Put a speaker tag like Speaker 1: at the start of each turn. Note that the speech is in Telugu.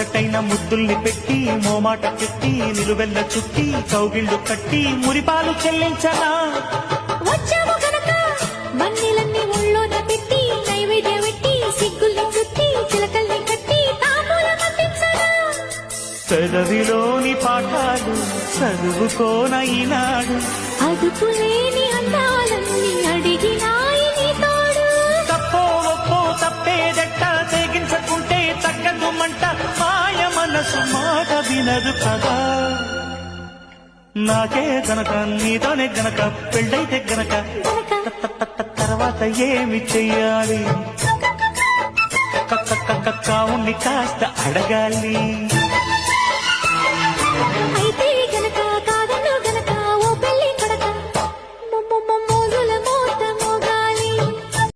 Speaker 1: ముచ్చటైన ముద్దుల్ని పెట్టి మోమాట పెట్టి నిలువెల్ల చుట్టి కౌగిళ్ళు కట్టి మురిపాలు చెల్లించనా
Speaker 2: వచ్చాము గనక మన్నీలన్నీ ఒళ్ళోన పెట్టి నైవేద్య పెట్టి సిగ్గుల్ని చుట్టి చిలకల్ని కట్టి తాంబూలం అందించనా
Speaker 1: పెదవిలోని పాఠాలు చదువుకోన ఈనాడు
Speaker 2: అదుపులేని అందాలన్నీ అడిగినాయి నీ తోడు
Speaker 1: తప్పో ఒప్పో తప్పేదెట్ట తెగించకుంటే తగ్గదు మంట మాయ మనసు మాట వినదు కదా నాకే గనక నీతోనే గనక పెళ్ళైతే గనక తర్వాత ఏమి చెయ్యాలి కావుని కాస్త అడగాలి